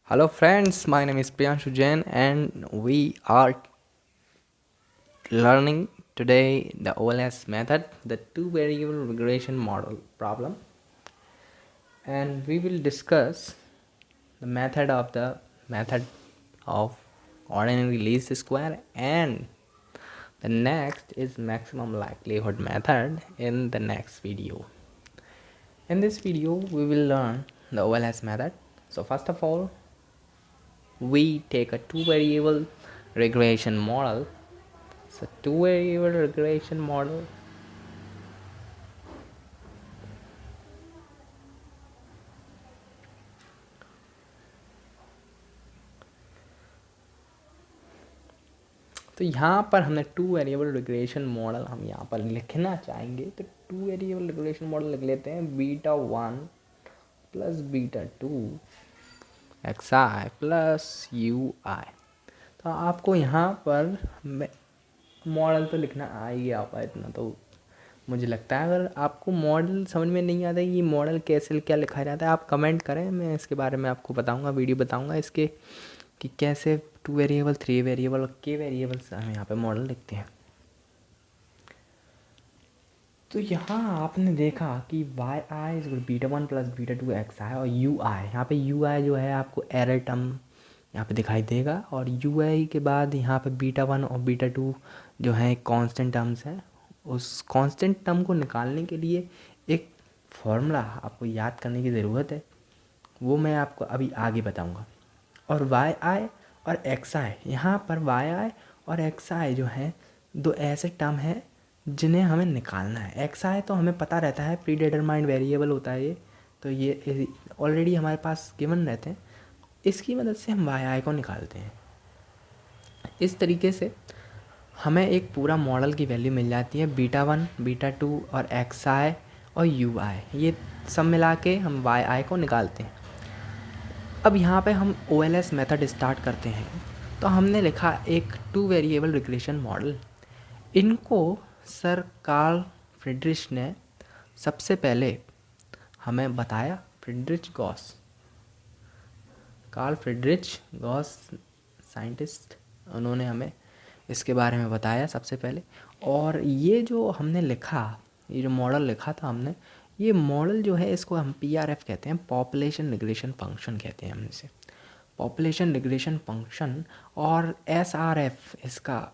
Hello friends, my name is Priyanshu Jain and we are learning today the OLS method, the two variable regression model problem, and we will discuss the method of ordinary least square, and the next is maximum likelihood method in the next video. In this video we will learn the OLS method. So first of all, we take a two variable regression model. So two variable regression model, तो यहाँ पर हमने two variable regression model हम यहाँ पर लिखना चाहेंगे, तो टू वेरिएबल रिग्रेशन मॉडल लिख लेते हैं β1 प्लस β2 xi प्लस ui। तो आपको यहाँ पर मॉडल तो लिखना आ ही गया इतना तो मुझे लगता है। अगर आपको मॉडल समझ में नहीं आता ये मॉडल कैसे क्या लिखा जाता है, आप कमेंट करें, मैं इसके बारे में आपको बताऊंगा, वीडियो बताऊंगा इसके कि कैसे टू वेरिएबल, थ्री वेरिएबल और के वेरिएबल से हम यहाँ पे मॉडल लिखते हैं। तो यहाँ आपने देखा कि Y I is β1 plus β2 xi और ui, यहाँ पे ui जो है आपको एरर टर्म यहाँ पे दिखाई देगा, और ui के बाद यहाँ पे β1 और β2 जो है कांस्टेंट टर्म्स हैं। उस कांस्टेंट टर्म को निकालने के लिए एक फॉर्मूला आपको याद करने की ज़रूरत है, वो मैं आपको अभी आगे बताऊँगा। और वाई आई और एक्स आई, यहाँ पर वाई आई और एक्स आई जो है दो ऐसे टर्म हैं जिन्हें हमें निकालना है। एक्स आई तो हमें पता रहता है, प्री डिटरमाइंड वेरिएबल होता है ये, तो ये ऑलरेडी हमारे पास गिवन रहते हैं। इसकी मदद से हम वाई आई को निकालते हैं। इस तरीके से हमें एक पूरा मॉडल की वैल्यू मिल जाती है, β1 β2 और एक्स आई और यू आई, ये सब मिला के हम वाई आई को निकालते हैं। अब यहाँ पे हम OLS मेथड स्टार्ट करते हैं। तो हमने लिखा एक टू वेरिएबल रिग्रेशन मॉडल। इनको सर कार्ल फ्रिड्रिच ने सबसे पहले हमें बताया, कार्ल फ्रिड्रिच गॉस साइंटिस्ट, उन्होंने हमें इसके बारे में बताया सबसे पहले। और ये जो हमने लिखा, ये जो मॉडल लिखा था हमने, ये मॉडल जो है इसको हम PRF कहते हैं, पॉपुलेशन रिग्रेशन फंक्शन कहते हैं हम इसे, पॉपुलेशन रिग्रेशन फंक्शन। और SRF इसका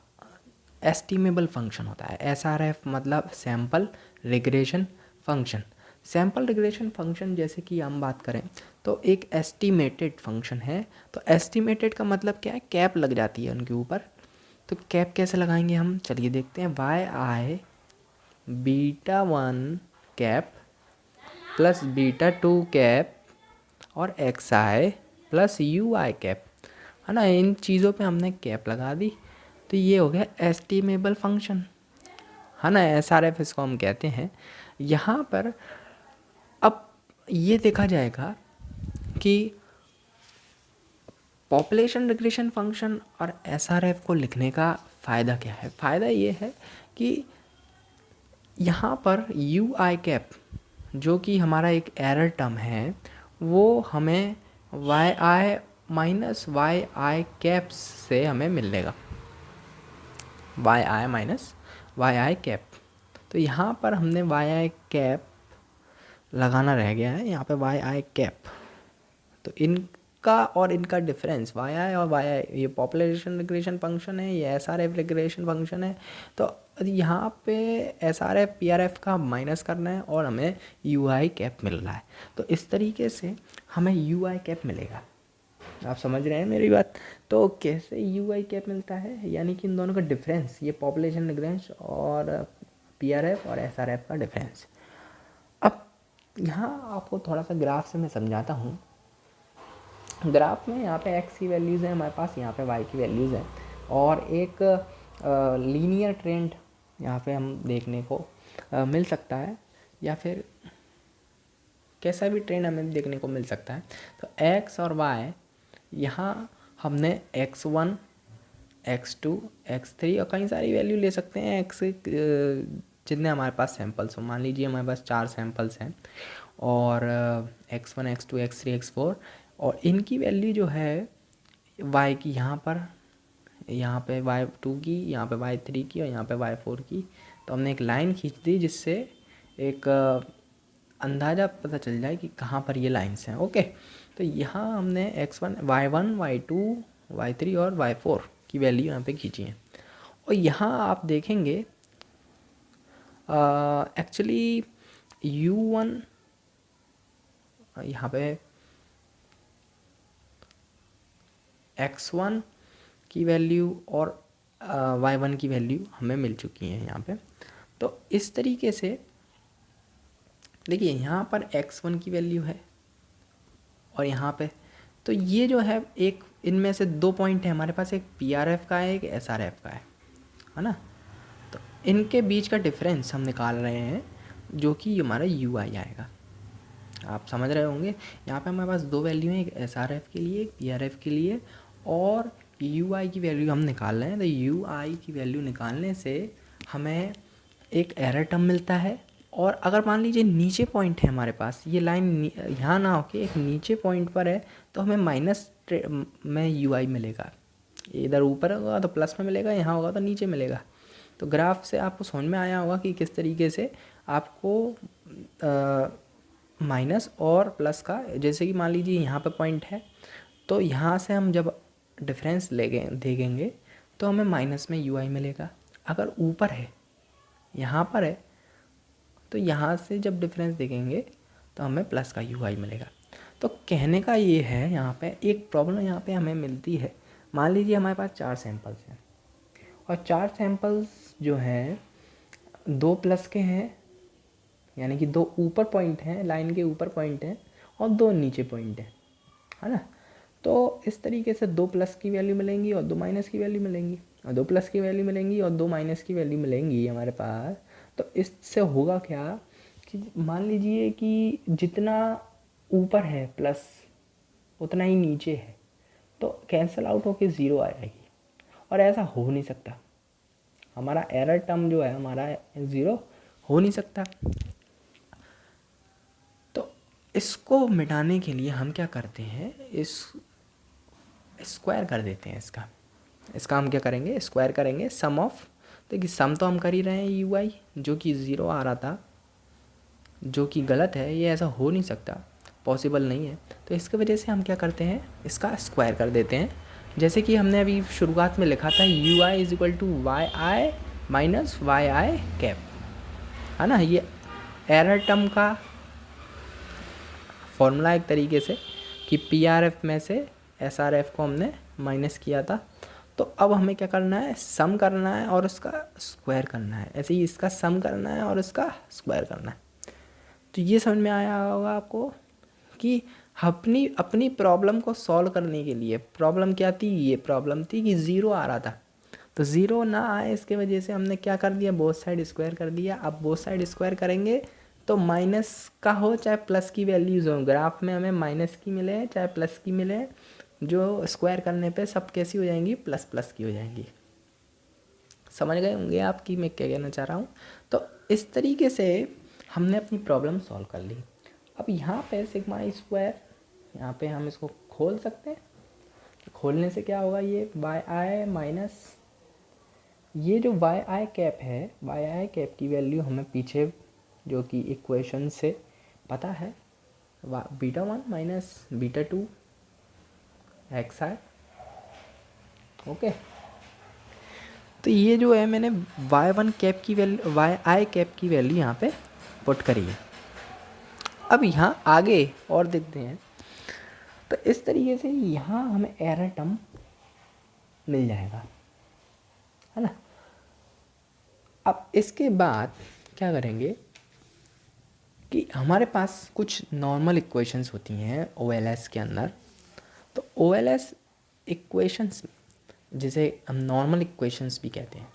एस्टिमेबल फंक्शन होता है। SRF मतलब sample regression function. Sample regression function जैसे कि हम बात करें तो एक एस्टिमेटेड फंक्शन है। तो एस्टिमेटेड का मतलब क्या है, कैप लग जाती है उनके ऊपर। तो कैप कैसे लगाएंगे हम, चलिए देखते हैं। वाई आई β1 कैप प्लस β2 कैप और x I plus U I cap, है ना, इन चीज़ों पे हमने कैप लगा दी। तो ये हो गया एस्टिमेबल फंक्शन, है ना, SRF इसको हम कहते हैं। यहाँ पर अब ये देखा जाएगा कि पॉपुलेशन रिग्रेशन फंक्शन और SRF को लिखने का फ़ायदा क्या है। फ़ायदा ये है कि यहाँ पर यू आई कैप जो कि हमारा एक एरर टर्म है, वो हमें Y I minus Y I cap से हमें मिलेगा, Y I minus Y I cap. तो यहाँ पर हमने वाई आई कैप लगाना रह गया है, यहाँ पे वाई आई कैप। तो इनका और इनका डिफरेंस, वाई आई और वाई आई, ये पॉपुलेशन रिग्रेशन फंक्शन है, ये SRF रिग्रेशन फंक्शन है। तो यहाँ पे SRF PRF का माइनस करना है और हमें UI कैप मिल रहा है। तो इस तरीके से हमें UI कैप मिलेगा। आप समझ रहे हैं मेरी बात। तो कैसे UI कैप मिलता है, यानी कि इन दोनों का डिफरेंस, ये पॉपुलेशन रिग्रेशन और PRF और SRF का डिफरेंस। अब यहाँ आपको थोड़ा सा ग्राफ से मैं समझाता हूँ। ग्राफ में यहाँ पे x की वैल्यूज़ हैं हमारे पास, यहाँ पे y की वैल्यूज़ हैं, और एक लीनियर ट्रेंड यहाँ पे हम देखने को मिल सकता है, या फिर कैसा भी ट्रेंड हमें देखने को मिल सकता है। तो x और y, यहाँ हमने x1 x2 x3 और कई सारी वैल्यू ले सकते हैं x जितने हमारे पास सैम्पल्स हो। मान लीजिए हमारे पास 4 सैम्पल्स हैं और x1 x2 x3 x4 और इनकी वैल्यू जो है y की यहाँ पे y2 की, यहाँ पे y3 की और यहाँ पे y4 की। तो हमने एक लाइन खींच दी जिससे एक अंदाज़ा पता चल जाए कि कहाँ पर ये लाइंस हैं। ओके, तो यहाँ हमने x1 y1 y2 y3 और y4 की वैल्यू यहाँ पे खींची है। और यहाँ आप देखेंगे एक्चुअली u1 यहाँ पे x1 की वैल्यू और y1 की वैल्यू हमें मिल चुकी है यहाँ पे। तो इस तरीके से देखिए यहाँ पर x1 की वैल्यू है और यहाँ पे, तो ये जो है एक इनमें से दो पॉइंट है हमारे पास, एक PRF का है, एक SRF का है ना। तो इनके बीच का डिफरेंस हम निकाल रहे हैं जो कि हमारा UI आएगा। आप समझ रहे होंगे, यहाँ पे हमारे पास दो वैल्यू हैं, एक SRF के लिए, एक PRF के लिए, और UI की वैल्यू हम निकाल रहे हैं। तो UI की वैल्यू निकालने से हमें एक एरर टर्म मिलता है। और अगर मान लीजिए नीचे पॉइंट है हमारे पास, ये लाइन यहाँ ना होके एक नीचे पॉइंट पर है, तो हमें माइनस में UI मिलेगा। इधर ऊपर होगा तो प्लस में मिलेगा, यहाँ होगा तो नीचे मिलेगा। तो ग्राफ से आपको समझ में आया होगा कि किस तरीके से आपको माइनस और प्लस का, जैसे कि मान लीजिए यहाँ पे पॉइंट है, तो यहाँ से हम जब डिफरेंस देखेंगे तो हमें माइनस में UI मिलेगा। अगर ऊपर है, यहाँ पर है, तो यहाँ से जब डिफरेंस देखेंगे तो हमें प्लस का UI मिलेगा। तो कहने का ये है, यहाँ पे एक प्रॉब्लम यहाँ पे हमें मिलती है। मान लीजिए हमारे पास 4 सैंपल्स हैं और 4 सैंपल्स जो हैं 2 प्लस के हैं, यानी कि 2 ऊपर पॉइंट हैं, लाइन के ऊपर पॉइंट हैं, और 2 नीचे पॉइंट हैं, है ना। तो इस तरीके से 2 प्लस की वैल्यू मिलेंगी और 2 माइनस की वैल्यू मिलेंगी, और 2 प्लस की वैल्यू मिलेंगी और 2 माइनस की वैल्यू मिलेंगी हमारे पास। तो इससे होगा क्या कि मान लीजिए कि जितना ऊपर है प्लस उतना ही नीचे है, तो कैंसिल आउट होके 0 आ जाएगी, और ऐसा हो नहीं सकता। हमारा एरर टर्म जो है हमारा 0 हो नहीं सकता। तो इसको मिटाने के लिए हम क्या करते हैं, इस स्क्वायर कर देते हैं इसका हम क्या करेंगे, स्क्वायर करेंगे सम ऑफ, देखिए सम तो हम कर ही रहे हैं UI, जो कि 0 आ रहा था, जो कि गलत है, ये ऐसा हो नहीं सकता, पॉसिबल नहीं है। तो इसके वजह से हम क्या करते हैं, इसका स्क्वायर कर देते हैं। जैसे कि हमने अभी शुरुआत में लिखा था UI is equal to YI minus YI cap, है ना। ये एरर टर्म का फॉर्मूला एक तरीके से कि PRF में से SRF को हमने माइनस किया था। तो अब हमें क्या करना है, सम करना है और उसका स्क्वायर करना है। ऐसे ही इसका सम करना है और इसका स्क्वायर करना है। तो ये समझ में आया होगा आपको कि अपनी प्रॉब्लम को सॉल्व करने के लिए, प्रॉब्लम क्या थी, ये प्रॉब्लम थी कि 0 आ रहा था, तो 0 ना आए इसके वजह से हमने क्या कर दिया, बोथ साइड स्क्वायर कर दिया। अब बोथ साइड स्क्वायर करेंगे तो माइनस का हो चाहे प्लस की वैल्यूज हो, ग्राफ में हमें माइनस की मिले चाहे प्लस की मिले, जो स्क्वायर करने पे सब कैसी हो जाएंगी, प्लस प्लस की हो जाएंगी। समझ गए होंगे आप कि मैं क्या कहना चाह रहा हूँ। तो इस तरीके से हमने अपनी प्रॉब्लम सॉल्व कर ली। अब यहाँ पे सिग्मा स्क्वायर, यहाँ पे हम इसको खोल सकते हैं। खोलने से क्या होगा, ये YI माइनस ये जो YI कैप है, YI कैप की वैल्यू हमें पीछे जो कि इक्वेशन से पता है, β1 माइनस β2 XI। ओके, तो ये जो है मैंने Y1 कैप की वैल्यू, YI कैप की वैल्यू यहाँ पे पुट करी है। अब यहाँ आगे और देखते हैं, तो इस तरीके से यहाँ हमें एरर टर्म मिल जाएगा, है ना। अब इसके बाद क्या करेंगे कि हमारे पास कुछ नॉर्मल इक्वेशंस होती हैं OLS के अंदर। तो OLS इक्वेशंस जिसे हम नॉर्मल इक्वेशंस भी कहते हैं,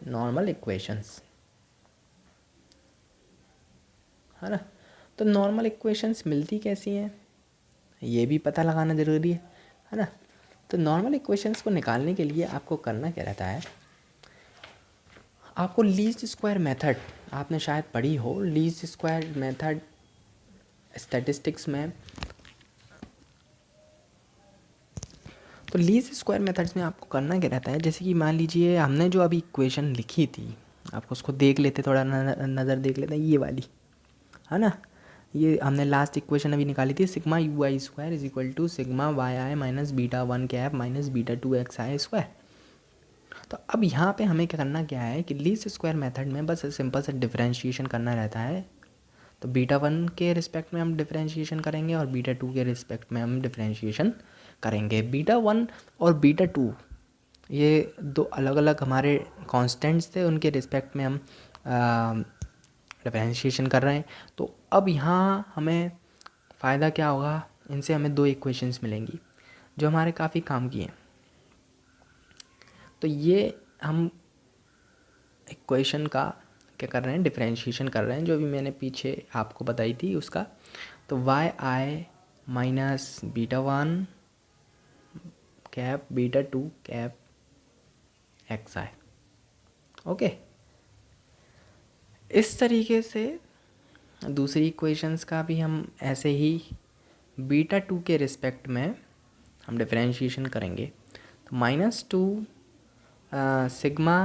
नॉर्मल इक्वेशंस, है ना। तो नॉर्मल इक्वेशंस मिलती कैसी हैं, ये भी पता लगाना ज़रूरी है ना। तो नॉर्मल इक्वेशंस को निकालने के लिए आपको करना क्या रहता है, आपको लीस्ट स्क्वायर मेथड, आपने शायद पढ़ी हो लीस्ट स्क्वायर मेथड स्टैटिस्टिक्स में, तो लीस्ट स्क्वायर मेथड्स में आपको करना क्या रहता है, जैसे कि मान लीजिए हमने जो अभी इक्वेशन लिखी थी, आपको उसको देख लेते, थोड़ा नज़र देख लेते हैं, ये वाली है ना। ये हमने लास्ट इक्वेशन अभी निकाली थी, sigma U I square is equal to sigma Y I minus beta one cap minus beta two X I square. तो अब यहाँ पे हमें क्या करना क्या है कि लीस्ट स्क्वायर मेथड में बस सिंपल से डिफरेंशिएशन करना रहता है। तो बीटा वन के रिस्पेक्ट में हम डिफरेंशिएशन करेंगे और बीटा टू के रिस्पेक्ट में हम डिफरेंशिएशन करेंगे। बीटा वन और बीटा टू ये दो अलग अलग हमारे कांस्टेंट्स थे, उनके रिस्पेक्ट में हम डिफरेंशिएशन कर रहे हैं। तो अब यहाँ हमें फ़ायदा क्या होगा, इनसे हमें दो इक्वेशंस मिलेंगी जो हमारे काफ़ी काम की हैं। तो ये हम इक्वेशन का क्या कर रहे हैं, डिफरेंशिएशन कर रहे हैं, जो भी मैंने पीछे आपको बताई थी उसका। तो Y I minus beta one cap beta two cap X I. Okay, इस तरीके से दूसरी इक्वेशंस का भी हम ऐसे ही बीटा टू के रिस्पेक्ट में हम डिफरेंशिएशन करेंगे। तो minus two sigma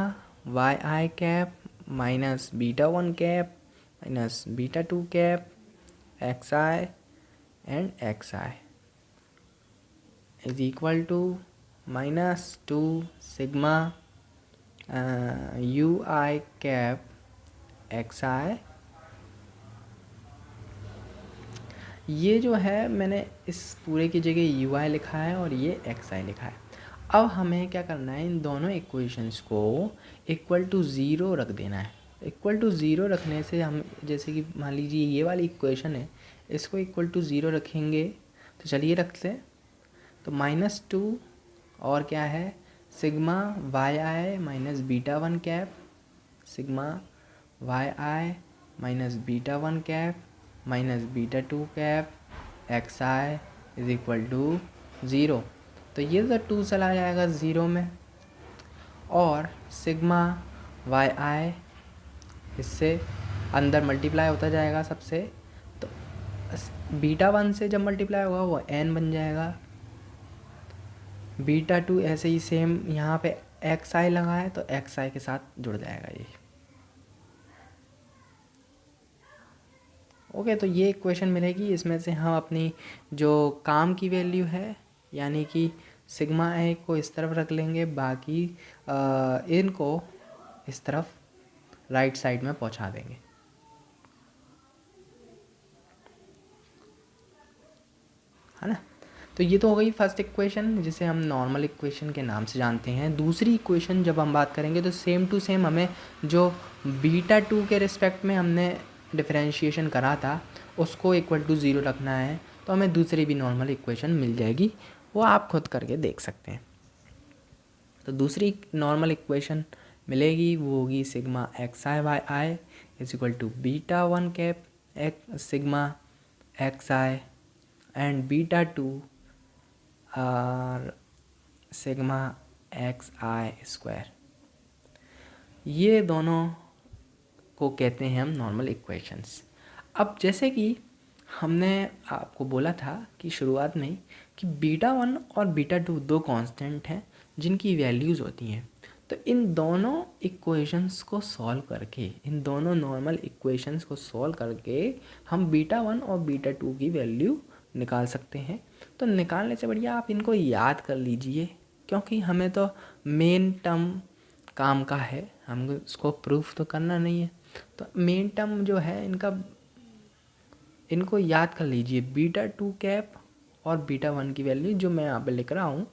Y I cap minus beta one cap minus beta two cap X I and X I is equal to minus two sigma U I cap X I. ये जो है मैंने इस पूरे की जगह यू आई लिखा है और ये एक्स आई लिखा है। अब हमें क्या करना है, इन दोनों इक्वेशंस को इक्वल टू ज़ीरो रख देना है। इक्वल टू ज़ीरो रखने से हम, जैसे कि मान लीजिए ये वाली इक्वेशन है, इसको इक्वल टू ज़ीरो रखेंगे। तो चलिए रखते हैं। तो माइनस टू और क्या है, sigma Y I minus beta one cap sigma Y I minus beta one cap minus beta two cap X I is equal to zero. तो ये तो टू चला जाएगा ज़ीरो में और सिग्मा वाई आई इससे अंदर मल्टीप्लाई होता जाएगा सबसे। तो बीटा वन से जब मल्टीप्लाई होगा वो एन बन जाएगा। बीटा टू ऐसे ही सेम यहाँ पे एक्स आई लगा है तो एक्स आई के साथ जुड़ जाएगा ये। ओके, तो ये इक्वेशन मिलेगी। इसमें से हम अपनी जो काम की वैल्यू है यानी कि सिग्मा ए को इस तरफ रख लेंगे, बाकी इनको इस तरफ राइट साइड में पहुंचा देंगे। है ना। तो ये तो हो गई फर्स्ट इक्वेशन जिसे हम नॉर्मल इक्वेशन के नाम से जानते हैं। दूसरी इक्वेशन जब हम बात करेंगे तो सेम टू सेम हमें जो बीटा टू के रिस्पेक्ट में हमने डिफरेंशिएशन करा था उसको इक्वल टू ज़ीरो रखना है। तो हमें दूसरी भी नॉर्मल इक्वेशन मिल जाएगी, वो आप खुद करके देख सकते हैं। तो दूसरी नॉर्मल इक्वेशन मिलेगी वो होगी sigma X I Y I is equal to beta one cap sigma X I and beta two और सिग्मा एक्स आई स्क्वायर। ये दोनों को कहते हैं हम नॉर्मल इक्वेशंस। अब जैसे कि हमने आपको बोला था कि शुरुआत में कि बीटा वन और बीटा टू दो कांस्टेंट हैं जिनकी वैल्यूज़ होती हैं। तो इन दोनों इक्वेशंस को सॉल्व करके, इन दोनों नॉर्मल इक्वेशंस को सॉल्व करके हम बीटा वन और बीटा टू की वैल्यू निकाल सकते हैं। तो निकालने से बढ़िया आप इनको याद कर लीजिए, क्योंकि हमें तो मेन टर्म काम का है, हमको इसको प्रूफ तो करना नहीं है। तो मेन टर्म जो है इनको याद कर लीजिए, बीटा टू कैप और बीटा वन की वैल्यू जो मैं यहाँ पे लिख रहा हूँ,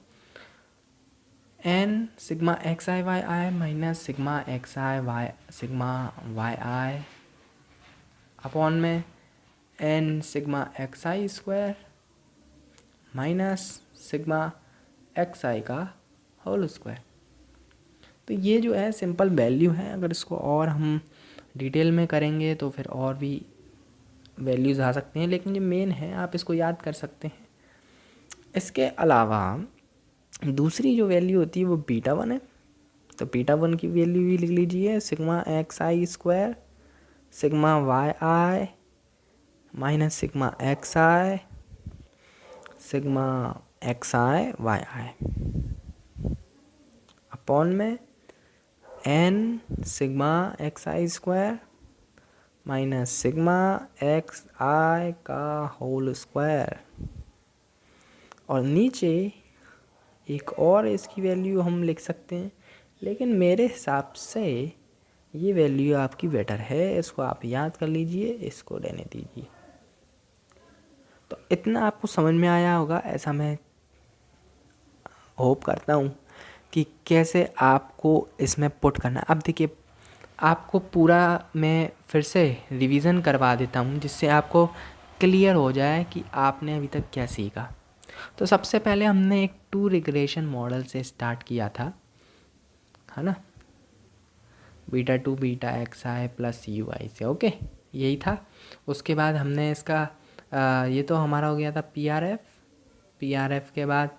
N sigma X I Y I minus sigma X I Y sigma Y I upon में N sigma X I square minus sigma X I का होल स्क्वायर। तो ये जो है सिंपल वैल्यू है। अगर इसको और हम डिटेल में करेंगे तो फिर और भी वैल्यूज़ आ सकते हैं, लेकिन ये मेन है, आप इसको याद कर सकते हैं। इसके अलावा दूसरी जो वैल्यू होती है वो बीटा वन है। तो बीटा वन की वैल्यू भी लिख लीजिए, sigma X I square sigma Y I minus sigma X I sigma X I Y I. Upon में n sigma X I square minus sigma X I का whole square, और नीचे एक और इसकी वैल्यू हम लिख सकते हैं, लेकिन मेरे हिसाब से ये वैल्यू आपकी बेटर है, इसको आप याद कर लीजिए, इसको रहने दीजिए। तो इतना आपको समझ में आया होगा, ऐसा मैं होप करता हूँ कि कैसे आपको इसमें पुट करना है। अब देखिए, आपको पूरा मैं फिर से रिवीजन करवा देता हूँ, जिससे आपको क्लियर हो जाए कि आपने अभी तक क्या सीखा। तो सबसे पहले हमने एक 2 रिग्रेशन मॉडल से स्टार्ट किया था, है ना, beta 2 beta X I plus U I से, ओके, यही था। उसके बाद हमने इसका ये तो हमारा हो गया था पी आर एफ के बाद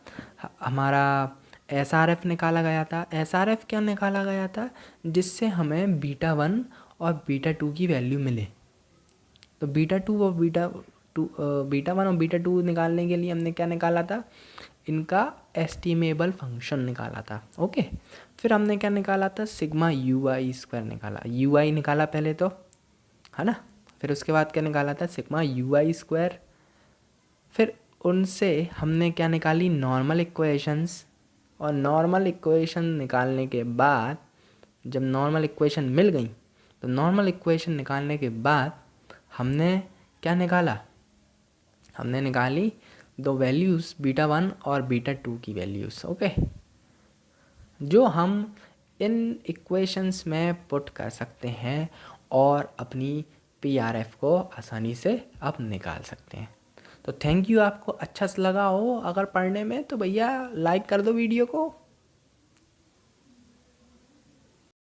हमारा एस आर एफ निकाला गया था। एस आर एफ क्या निकाला गया था, जिससे हमें बीटा 1 और बीटा 2 की वैल्यू मिले। तो बीटा 1 और बीटा 2 निकालने के लिए हमने क्या निकाला था, इनका एस्टिमेबल फंक्शन निकाला था, ओके। फिर हमने क्या निकाला था, सिग्मा यू आई स्क्वायर निकाला, यू आई निकाला पहले तो, है ना। फिर उसके बाद क्या निकाला था, सिग्मा यू आई स्क्वायर। फिर उनसे हमने क्या निकाली, नॉर्मल इक्वेशंस, और नॉर्मल इक्वेशन निकालने के बाद, जब नॉर्मल इक्वेशन मिल गई, तो नॉर्मल इक्वेशन निकालने के बाद हमने क्या निकाला, हमने निकाली दो वैल्यूज़ बीटा 1 और बीटा 2 की वैल्यूज़, ओके, जो हम इन इक्वेशंस में पुट कर सकते हैं और अपनी पीआरएफ को आसानी से अब निकाल सकते हैं। तो थैंक यू। आपको अच्छा लगा हो अगर पढ़ने में, तो भैया लाइक कर दो वीडियो को।